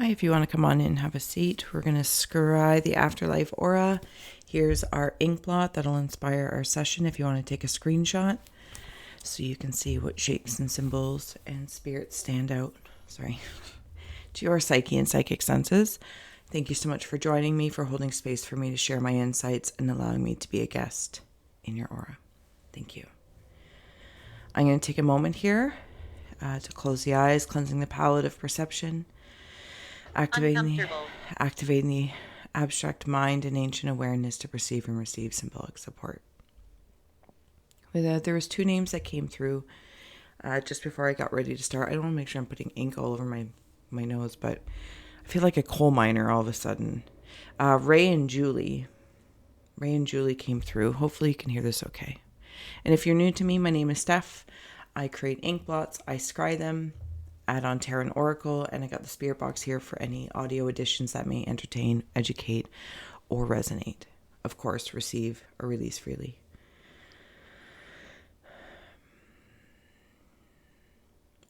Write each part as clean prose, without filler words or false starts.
Hi, if you want to come on in, have a seat. We're going to scry the afterlife aura. Here's our ink blot that'll inspire our session if you want to take a screenshot so you can see what shapes and symbols and spirits stand out. To your psyche and psychic senses. Thank you so much for joining me, for holding space for me to share my insights and allowing me to be a guest in your aura. Thank you. I'm going to take a moment here to close the eyes, cleansing the palette of perception. Activating the abstract mind and ancient awareness to perceive and receive symbolic support. There was two names that came through just before I got ready to start. I don't want to make sure I'm putting ink all over my nose, but I feel like a coal miner all of a sudden. Ray and Julie came through. Hopefully you can hear this okay. And if you're new to me, my name is STEPH. I create ink blots. I scry them. Add on Tarot and Oracle, and I got the spirit box here for any audio additions that may entertain, educate, or resonate. Of course, receive or release freely.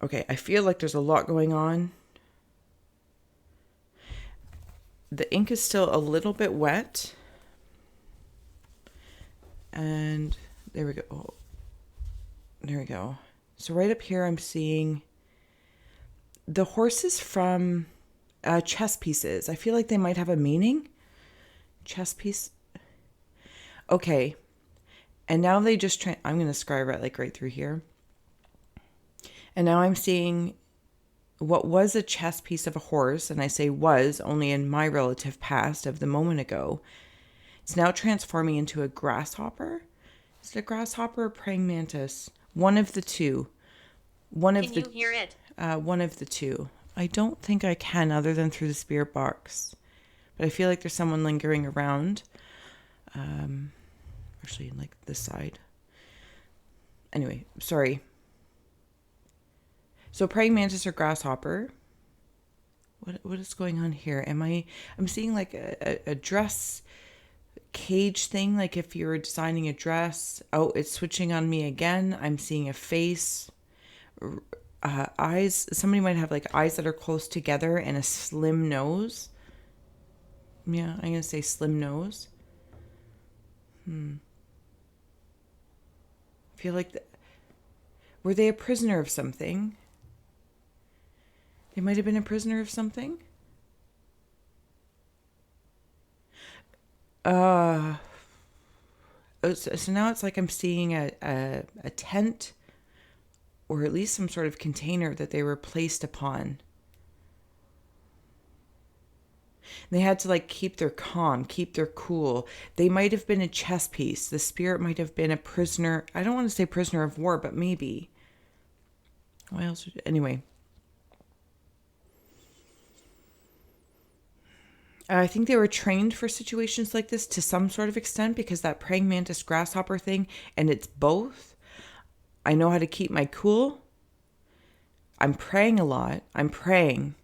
Okay, I feel like there's a lot going on. The ink is still a little bit wet. And there we go. Oh, there we go. So right up here, I'm seeing the horses from chess pieces. I feel like they might have a meaning. Chess piece. Okay. And now they just I'm going to scry right through here. And now I'm seeing what was a chess piece of a horse. And I say was only in my relative past of the moment ago. It's now transforming into a grasshopper. Is it a grasshopper or praying mantis? One of the two. Can you hear it? One of the two. I don't think I can other than through the spirit box. But I feel like there's someone lingering around. Actually, like this side. Anyway, sorry. So praying mantis or grasshopper. What is going on here? I'm seeing like a dress cage thing. Like if you're designing a dress. Oh, it's switching on me again. I'm seeing a face. Eyes. Somebody might have like eyes that are close together and a slim nose. Yeah, I'm gonna say slim nose. I feel like were they a prisoner of something? They might have been a prisoner of something. So now it's like I'm seeing a tent. Or at least some sort of container that they were placed upon. They had to like keep their calm, keep their cool. They might have been a chess piece. The spirit might have been a prisoner. I don't want to say prisoner of war, but maybe. What else? Anyway. I think they were trained for situations like this to some sort of extent because that praying mantis grasshopper thing, and it's both. I know how to keep my cool. I'm praying a lot. I'm praying.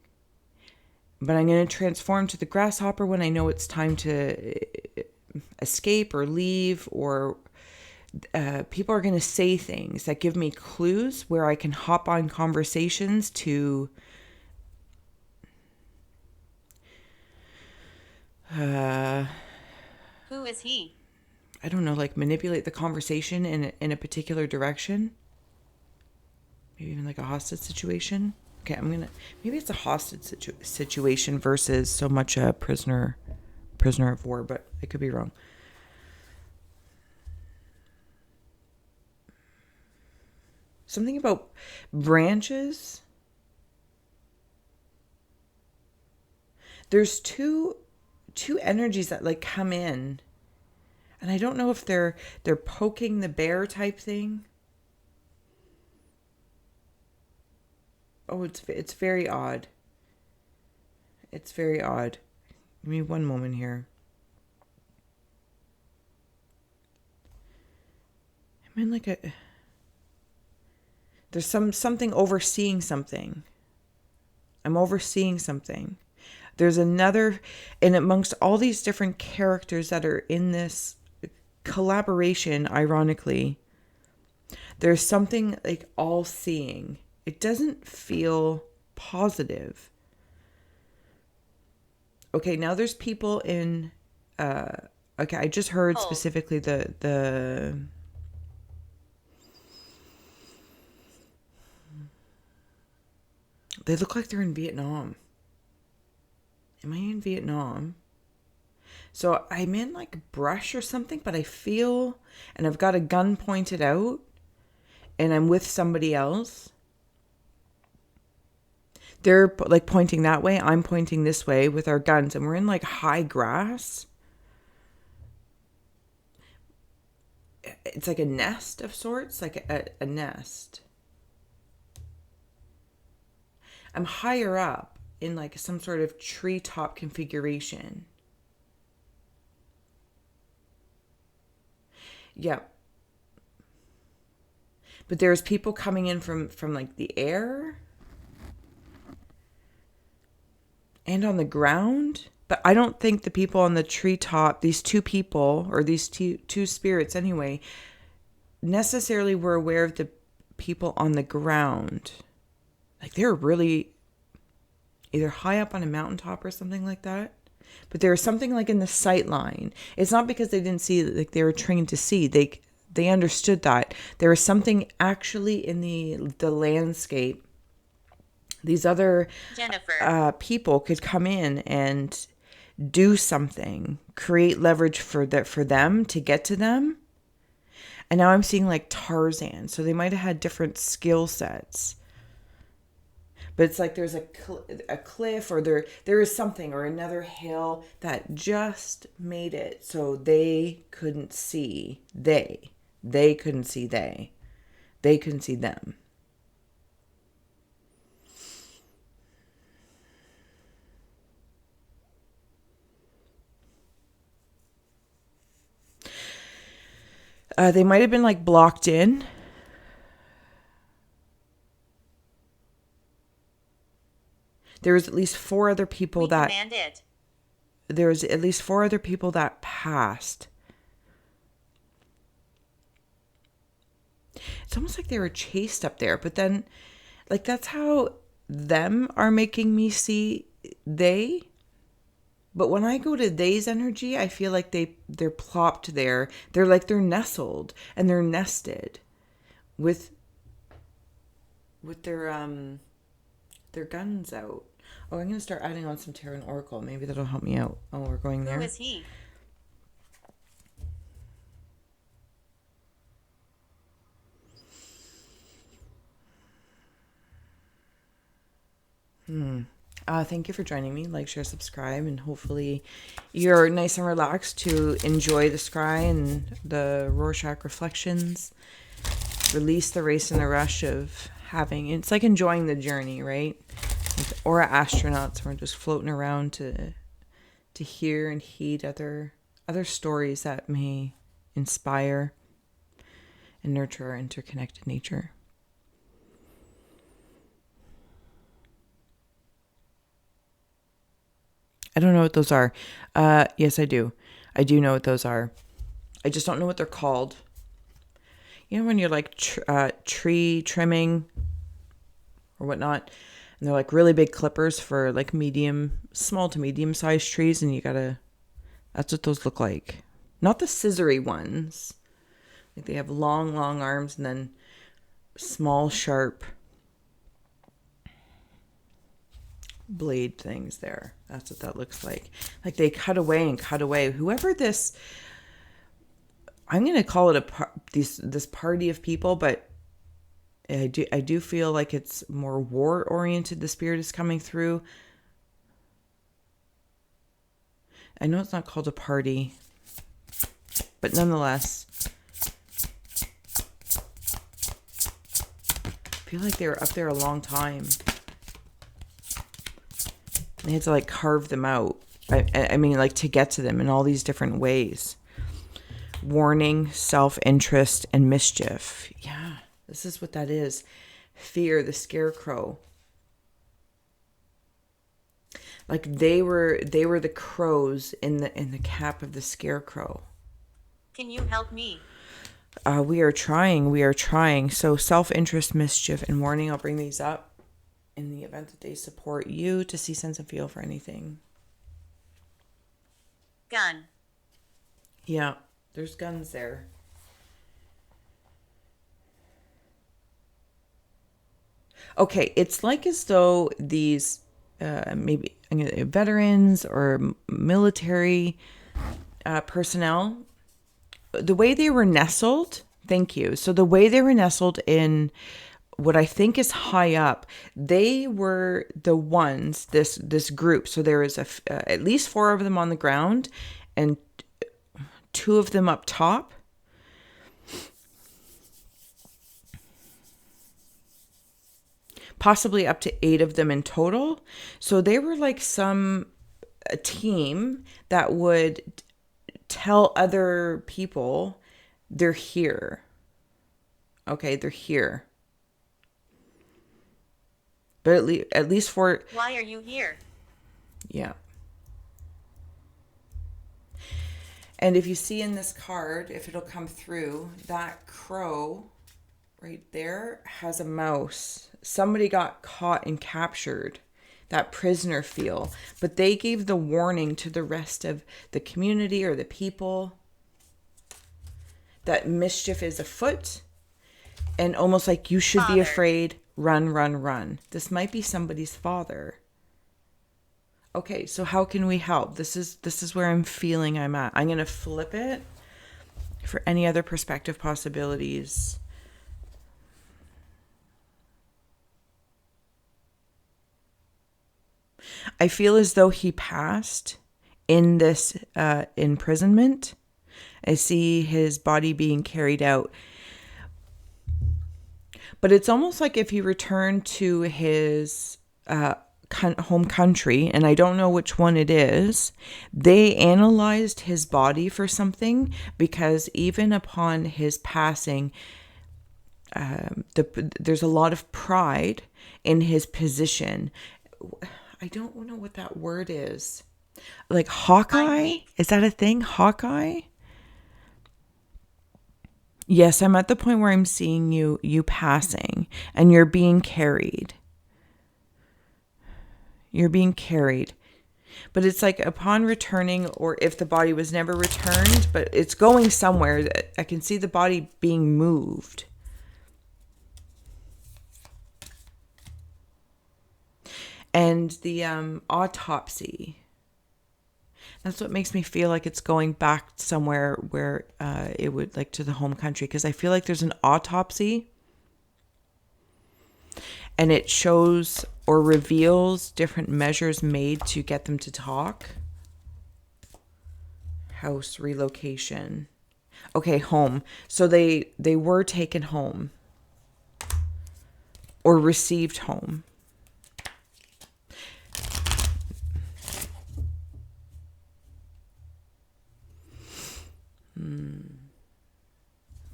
But I'm going to transform to the grasshopper when I know it's time to escape or leave, or people are going to say things that give me clues where I can hop on conversations to who is he? I don't know, like manipulate the conversation in a particular direction. Maybe even like a hostage situation. Okay, maybe it's a hostage situation versus so much a prisoner of war, but I could be wrong. Something about branches. There's two energies that like come in. And I don't know if they're poking the bear type thing. Oh, it's very odd. It's very odd. Give me one moment here. I'm in like there's something overseeing something. I'm overseeing something. There's another, and amongst all these different characters that are in this collaboration, ironically, there's something like all-seeing. It doesn't feel positive. Okay, now there's people in okay, I just heard specifically the they look like they're in Vietnam. Am I in Vietnam? So I'm in like brush or something, but I feel, and I've got a gun pointed out, and I'm with somebody else. They're like pointing that way. I'm pointing this way with our guns, and we're in like high grass. It's like a nest of sorts, like a nest. I'm higher up in like some sort of treetop configuration. Yeah. But there's people coming in from like the air and on the ground. But I don't think the people on the treetop, these two people, or these two spirits anyway, necessarily were aware of the people on the ground. Like they were really either high up on a mountaintop or something like that. But there was something like in the sight line. It's not because they didn't see, like they were trained to see. They understood that there was something actually in the landscape. These other people could come in and do something, create leverage for them to get to them. And now I'm seeing like Tarzan. So they might have had different skill sets. But it's like there's a cliff, or there is something, or another hill that just made it so they couldn't see they couldn't see they couldn't see them. They might have been like blocked in. There was at least 4 other people there was at least 4 other people that passed. It's almost like they were chased up there, but then like that's how them are making me see they. But when I go to they's energy, I feel like they're plopped there. They're nestled and they're nested with their guns out. Oh, I'm going to start adding on some Tarot and Oracle. Maybe that'll help me out. Oh, we're going there. Who is he? Thank you for joining me. Like, share, subscribe, and hopefully you're nice and relaxed to enjoy the scry and the Rorschach reflections. Release the race and the rush of having. It's like enjoying the journey, right? Or astronauts, we're just floating around to hear and heed other stories that may inspire and nurture our interconnected nature. I don't know what those are. Yes, I do. I do know what those are. I just don't know what they're called. You know when you're like tree trimming or whatnot, and they're like really big clippers for like small to medium sized trees, and that's what those look like. Not the scissory ones. Like they have long arms and then small, sharp blade things there. That's what that looks like. Like they cut away and cut away. Whoever this, I'm going to call it this party of people, but I do feel like it's more war oriented. The spirit is coming through. I know it's not called a party, but nonetheless, I feel like they were up there a long time. They had to like carve them out. I mean, like to get to them in all these different ways. Warning, self-interest, and mischief. Yeah, this is what that is. Fear, the scarecrow. Like they were the crows in the cap of the scarecrow. Can you help me? We are trying. So self-interest, mischief, and warning. I'll bring these up in the event that they support you to see, sense, and feel for anything. Gun. Yeah, there's guns there. Okay, it's like as though these maybe veterans or military personnel, the way they were nestled, thank you. So the way they were nestled in what I think is high up, they were the ones, this group. So there is at least 4 of them on the ground and 2 of them up top. Possibly up to 8 of them in total. So they were like a team that would tell other people they're here. Okay, they're here. But at least for... Why are you here? Yeah. And if you see in this card, if it'll come through, that crow right there has a mouse. Somebody got caught and captured. That prisoner feel. But they gave the warning to the rest of the community or the people that mischief is afoot. And almost like you should be afraid. Run, run, run. This might be somebody's father. Okay, so how can we help? This is where I'm feeling I'm at. I'm going to flip it for any other perspective possibilities. I feel as though he passed in this imprisonment. I see his body being carried out. But it's almost like if he returned to his home country, and I don't know which one it is, they analyzed his body for something, because even upon his passing, there's a lot of pride in his position. I don't know what that word is. Like Hawkeye? Is that a thing? Hawkeye? Yes, I'm at the point where I'm seeing you passing and you're being carried. You're being carried. But it's like upon returning, or if the body was never returned, but it's going somewhere. I can see the body being moved. And the autopsy. That's what makes me feel like it's going back somewhere where it would, like, to the home country. Because I feel like there's an autopsy. And it shows or reveals different measures made to get them to talk. House relocation. Okay, home. So they were taken home. Or received home.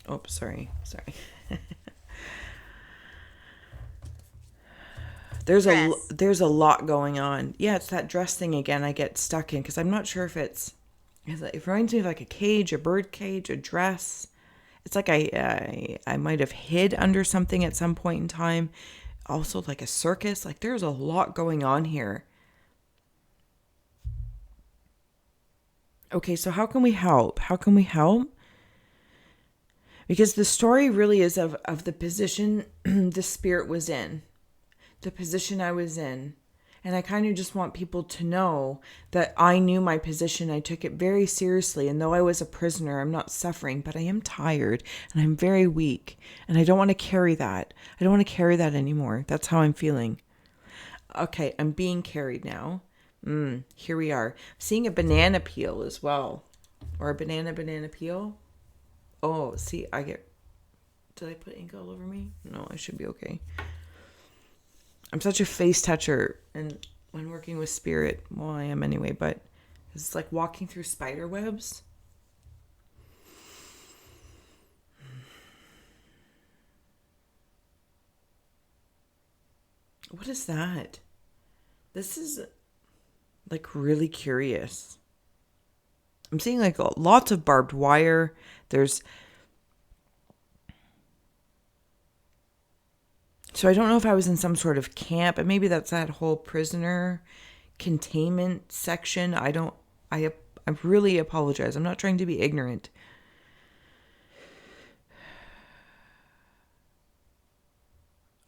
Oh, sorry. There's a lot going on. Yeah, it's that dress thing again I get stuck in, because I'm not sure if it reminds me of like a cage, a bird cage, a dress. It's like I might have hid under something at some point in time. Also like a circus. Like there's a lot going on here. Okay, so how can we help? Because the story really is of the position the spirit was in. The position I was in. And I kind of just want people to know that I knew my position. I took it very seriously. And though I was a prisoner, I'm not suffering, but I am tired and I'm very weak. And I don't want to carry that. I don't want to carry that anymore. That's how I'm feeling. Okay, I'm being carried now. Here we are. I'm seeing a banana peel as well. Or a banana peel. Oh, see, did I put ink all over me? No, I should be okay. I'm such a face toucher, and when working with spirit, well, I am anyway, but it's like walking through spider webs. What is that? This is like really curious. I'm seeing like lots of barbed wire. So I don't know if I was in some sort of camp, and maybe that's that whole prisoner containment section. I'm I really apologize. I'm not trying to be ignorant.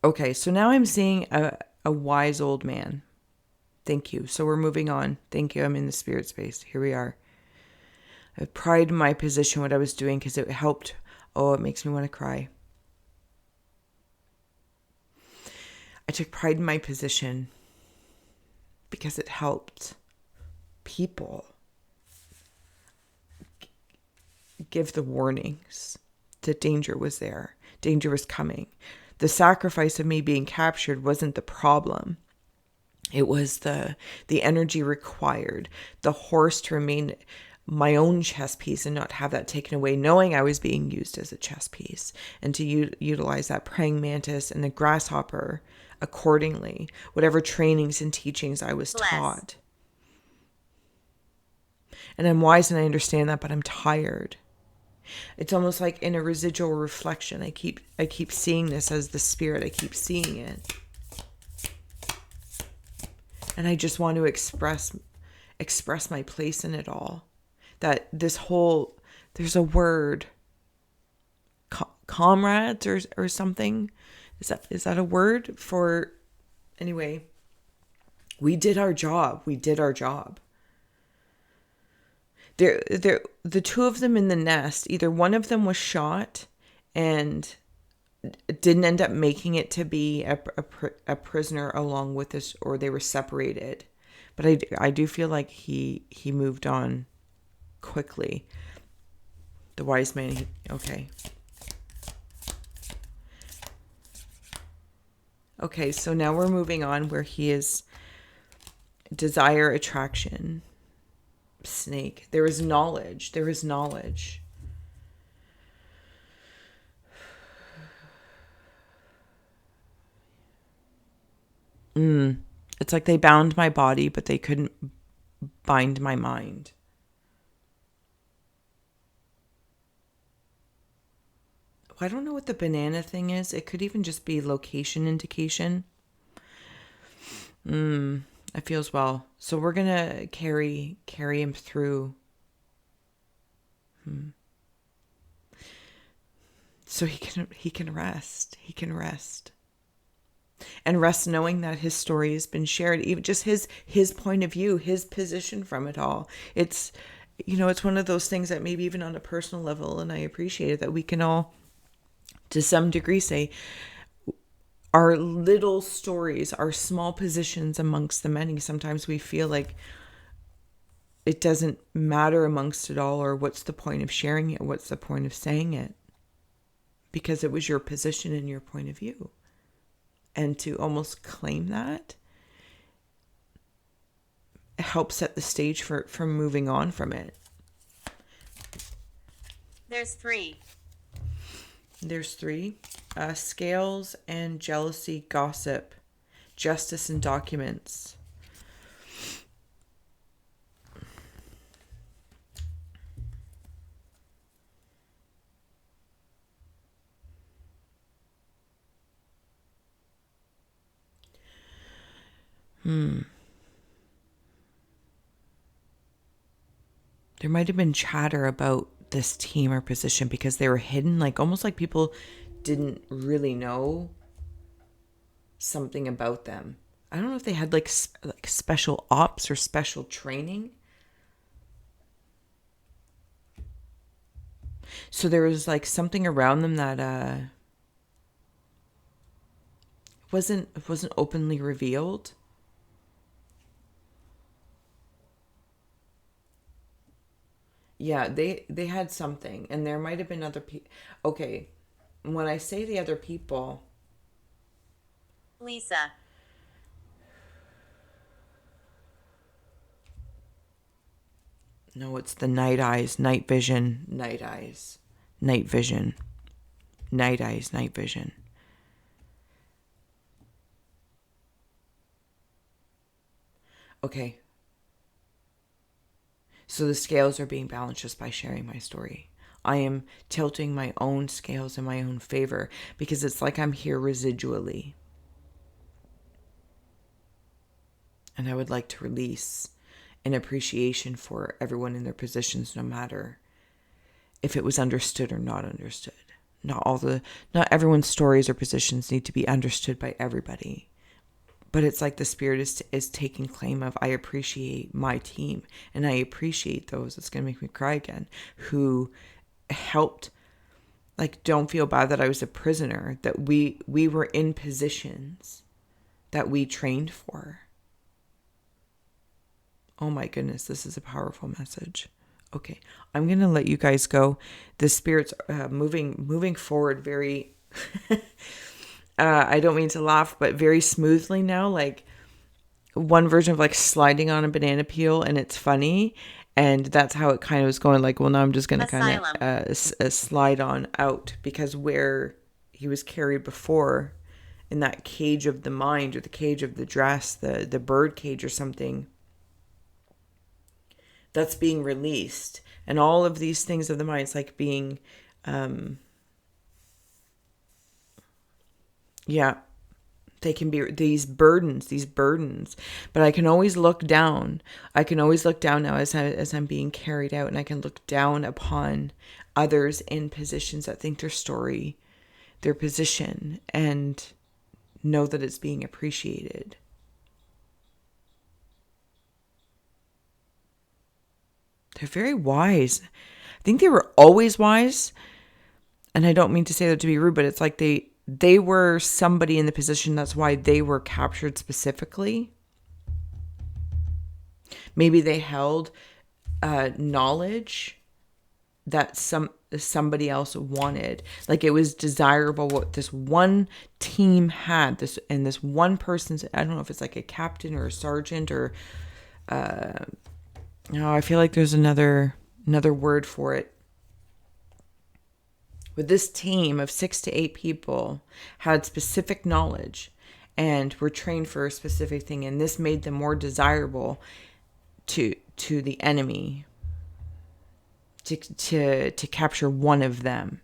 Okay, so now I'm seeing a wise old man. Thank you. So we're moving on. Thank you. I'm in the spirit space. Here we are. I pride in my position, what I was doing, because it helped. Oh, it makes me want to cry. I took pride in my position because it helped people give the warnings that danger was there. Danger was coming. The sacrifice of me being captured wasn't the problem. It was the energy required, the horse to remain my own chess piece and not have that taken away, knowing I was being used as a chess piece, and to utilize that praying mantis and the grasshopper accordingly, whatever trainings and teachings I was taught. And I'm wise and I understand that, but I'm tired. It's almost like in a residual reflection. I keep seeing this as the spirit. I keep seeing it. And I just want to express my place in it all. That this whole, there's a word, comrades or something. Is that a word for, anyway, we did our job. The two of them in the nest, either one of them was shot and didn't end up making it to be a prisoner along with us, or they were separated. But I do feel like he moved on quickly. The wise man, okay. Okay, so now we're moving on where he is desire, attraction, snake. There is knowledge. It's like they bound my body, but they couldn't bind my mind. I don't know what the banana thing is. It could even just be location indication. It feels well. So we're gonna carry him through. So he can rest. He can rest. And rest knowing that his story has been shared, even just his point of view, his position from it all. It's, it's one of those things that maybe even on a personal level, and I appreciate it, that we can all, to some degree, say our little stories, our small positions amongst the many. Sometimes we feel like it doesn't matter amongst it all, or what's the point of sharing it? What's the point of saying it? Because it was your position and your point of view. And to almost claim that, it helps set the stage for moving on from it. There's three. Scales and jealousy, gossip, justice and documents. There might have been chatter about this team or position because they were hidden, like almost like people didn't really know something about them. I don't know if they had like special ops or special training. So there was like something around them that wasn't openly revealed. Yeah, they had something, and there might have been other people. Okay, when I say the other people, Lisa. No, it's the night eyes, night vision, night eyes, night vision, night eyes, night vision. Okay. So the scales are being balanced just by sharing my story. I am tilting my own scales in my own favor because it's like I'm here residually. And I would like to release and appreciation for everyone in their positions, no matter if it was understood or not understood. Not everyone's stories or positions need to be understood by everybody. But it's like the spirit is taking claim of, I appreciate my team, and I appreciate those, it's going to make me cry again, who helped. Like, don't feel bad that I was a prisoner, that we were in positions that we trained for. Oh my goodness, this is a powerful message. Okay, I'm going to let you guys go. The spirit's moving forward very, I don't mean to laugh, but very smoothly now. Like one version of like sliding on a banana peel, and it's funny. And that's how it kind of was going. Like, well, now I'm just going to kind of slide on out, because where he was carried before in that cage of the mind, or the cage of the dress, the bird cage or something, that's being released. And all of these things of the mind, it's like being, they can be these burdens, but I can always look down. I can always look down now as I'm being carried out, and I can look down upon others in positions that think their story, their position, and know that it's being appreciated. They're very wise. I think they were always wise. And I don't mean to say that to be rude, but it's like they were somebody in the position. That's why they were captured specifically. Maybe they held knowledge that somebody else wanted. Like, it was desirable what this one team had. This one person's, I don't know if it's like a captain or a sergeant or no, I feel like there's another word for it. But this team of 6 to 8 people had specific knowledge and were trained for a specific thing, and this made them more desirable to the enemy, to capture one of them.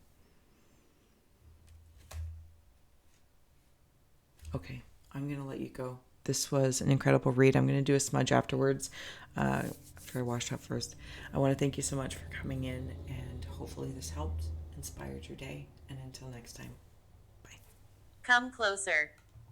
Okay, I'm gonna let you go. This was an incredible read. I'm gonna do a smudge afterwards. After I washed up first. I want to thank you so much for coming in, and hopefully this helped, inspired your day. And until next time, bye. Come closer.